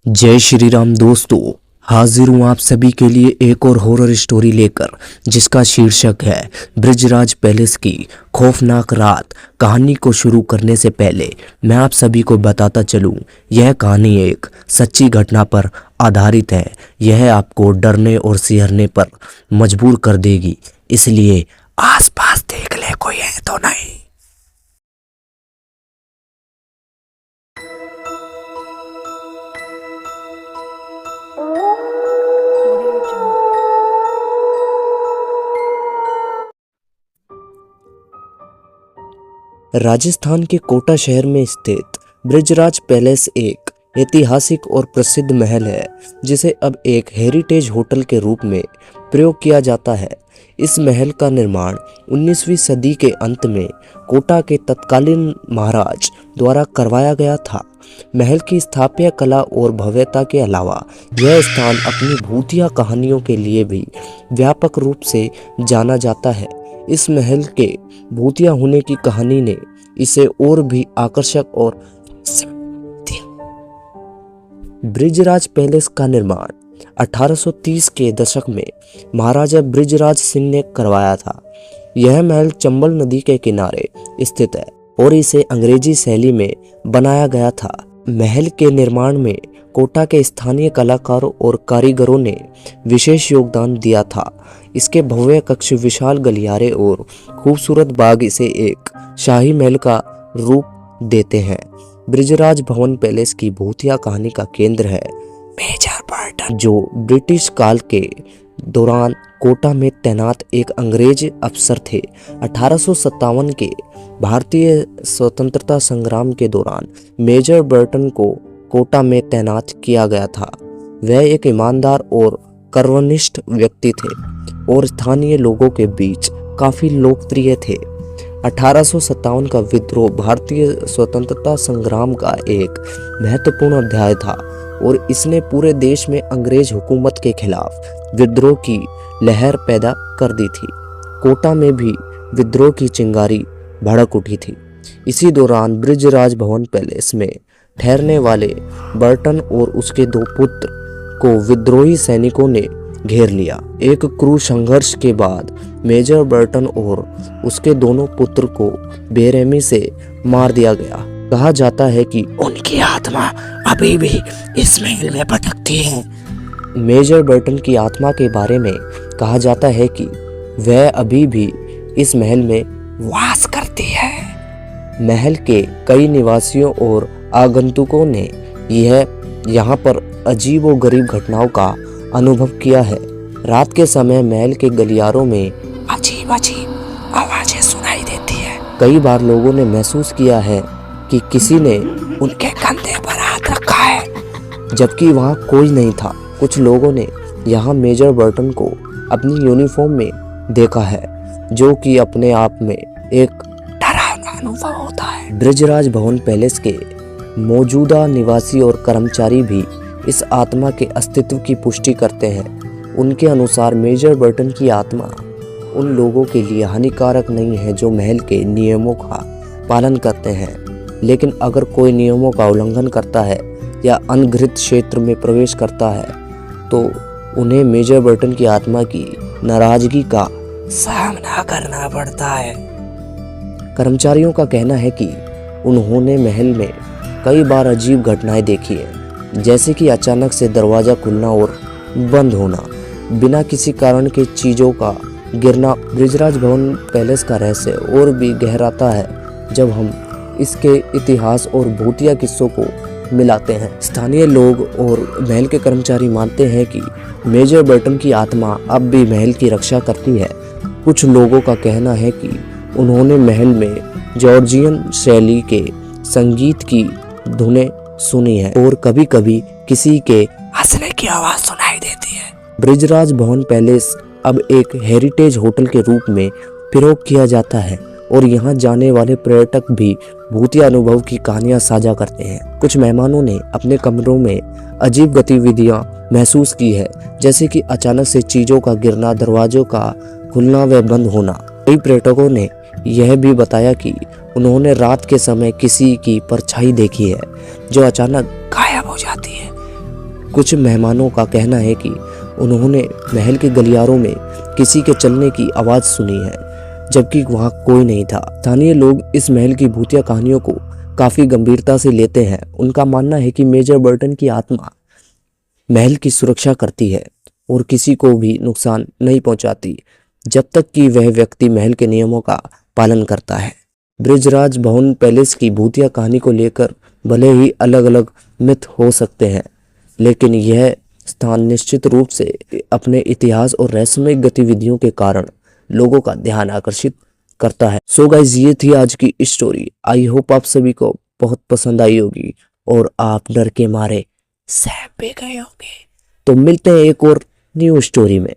जय श्री राम दोस्तों, हाजिर हूँ आप सभी के लिए एक और हॉरर स्टोरी लेकर, जिसका शीर्षक है ब्रिजराज पैलेस की खौफनाक रात। कहानी को शुरू करने से पहले मैं आप सभी को बताता चलूँ, यह कहानी एक सच्ची घटना पर आधारित है। यह आपको डरने और सिहरने पर मजबूर कर देगी, इसलिए आसपास देख ले, कोई है तो नहीं। राजस्थान के कोटा शहर में स्थित ब्रिजराज पैलेस एक ऐतिहासिक और प्रसिद्ध महल है, जिसे अब एक हेरिटेज होटल के रूप में प्रयोग किया जाता है। इस महल का निर्माण 19वीं सदी के अंत में कोटा के तत्कालीन महाराज द्वारा करवाया गया था। महल की स्थापत्य कला और भव्यता के अलावा यह स्थान अपनी भूतिया कहानियों के लिए भी व्यापक रूप से जाना जाता है। इस महल के भूतिया होने की कहानी ने इसे और भी आकर्षक और ब्रिजराज पैलेस का निर्माण 1830 के दशक में महाराजा ब्रिजराज सिंह ने करवाया था। यह महल चंबल नदी के किनारे स्थित है और इसे अंग्रेजी शैली में बनाया गया था। महल के निर्माण में कोटा के स्थानीय कलाकारों और कारीगरों ने विशेष योगदान दिया था। इसके भव्य कक्ष, विशाल गलियारे और खूबसूरत बाग इसे एक शाही महल का रूप देते हैं। ब्रिजराज भवन पैलेस की भूतिया कहानी का केंद्र है मेजर बर्टन, जो ब्रिटिश काल के दौरान कोटा में तैनात एक अंग्रेज अफसर थे। 1857 के भारतीय स्वतंत्रता संग्राम के दौरान मेजर बर्टन को कोटा में तैनात किया गया था। वह एक ईमानदार और कर्मनिष्ठ व्यक्ति थे और स्थानीय लोगों के बीच काफी लोकप्रिय थे। 1857 का विद्रोह भारतीय स्वतंत्रता संग्राम का एक महत्वपूर्ण अध्याय था और इसने पूरे देश में अंग्रेज हुकूमत के खिलाफ विद्रोह की लहर पैदा कर दी थी। कोटा में भी विद्रोह की चिंगारी भड़क उठी थी। इसी दौरान ब्रिजराज भवन पैलेस में ठहरने वाले बर्टन और उसके दो पुत्र को विद्रोही सैनिकों ने घेर लिया। एक क्रूर संघर्ष के बाद मेजर बर्टन और उसके दोनों पुत्र को बेरहमी से मार दिया गया। कहा जाता है कि उनकी आत्मा अभी भी इस महल में भटकती है। मेजर बर्टन की आत्मा के बारे में कहा जाता है कि वह अभी भी इस महल में वास करती है। महल के कई निवासियों और आगंतुकों ने यहाँ पर अजीब और गरीब घटनाओं का अनुभव किया है। रात के समय महल के गलियारों में अजीब अजीब आवाजें सुनाई देती है। कई बार लोगों ने महसूस किया है कि किसी ने उनके कंधे पर हाथ रखा है, जबकि वहाँ कोई नहीं था। कुछ लोगों ने यहाँ मेजर बर्टन को अपनी यूनिफॉर्म में देखा है, जो कि अपने आप में एक डरावना अनुभव होता है। ब्रिजराज भवन पैलेस के मौजूदा निवासी और कर्मचारी भी इस आत्मा के अस्तित्व की पुष्टि करते हैं। उनके अनुसार मेजर बर्टन की आत्मा उन लोगों के लिए हानिकारक नहीं है जो महल के नियमों का पालन करते हैं, लेकिन अगर कोई नियमों का उल्लंघन करता है या अनधिकृत क्षेत्र में प्रवेश करता है तो उन्हें मेजर बर्टन की आत्मा की नाराजगी का सामना करना पड़ता है। कर्मचारियों का कहना है कि उन्होंने महल में कई बार अजीब घटनाएं देखी है, जैसे कि अचानक से दरवाजा खुलना और बंद होना, बिना किसी कारण के चीजों का गिरना। ब्रिजराज भवन पैलेस का रहस्य और भी गहराता है जब हम इसके इतिहास और भूतिया किस्सों को मिलाते हैं। स्थानीय लोग और महल के कर्मचारी मानते हैं कि मेजर बर्टन की आत्मा अब भी महल की रक्षा करती है। कुछ लोगों का कहना है कि उन्होंने महल में जॉर्जियन शैली के संगीत की धुनें सुनी है और कभी कभी किसी के हंसने की आवाज सुनाई देती है। ब्रिजराज भवन पैलेस अब एक हेरिटेज होटल के रूप में प्रयोग किया जाता है और यहाँ जाने वाले पर्यटक भी भूतिया अनुभव की कहानियां साझा करते हैं। कुछ मेहमानों ने अपने कमरों में अजीब गतिविधियां महसूस की है, जैसे कि अचानक से चीजों का गिरना, दरवाजों का खुलना व बंद होना। कई पर्यटकों ने यह भी बताया कि उन्होंने रात के समय किसी की परछाई देखी है जो अचानक गायब हो जाती है। कुछ मेहमानों का कहना है कि उन्होंने महल के गलियारों में किसी के चलने की आवाज़ सुनी है, जबकि वहाँ कोई नहीं था। स्थानीय लोग इस महल की भूतिया कहानियों को काफ़ी गंभीरता से लेते हैं। उनका मानना है कि मेजर बर्टन की आत्मा महल की सुरक्षा करती है और किसी को भी नुकसान नहीं पहुंचाती, जब तक कि वह व्यक्ति महल के नियमों का पालन करता है। ब्रिजराज भवन पैलेस की भूतिया कहानी को लेकर भले ही अलग अलग मिथ हो सकते हैं, लेकिन यह स्थान निश्चित रूप से अपने इतिहास और रहस्यमय गतिविधियों के कारण लोगों का ध्यान आकर्षित करता है। सो गाइस, ये थी आज की स्टोरी। आई होप आप सभी को बहुत पसंद आई होगी और आप डर के मारे सहम भी गए होंगे। तो मिलते हैं एक और न्यू स्टोरी में।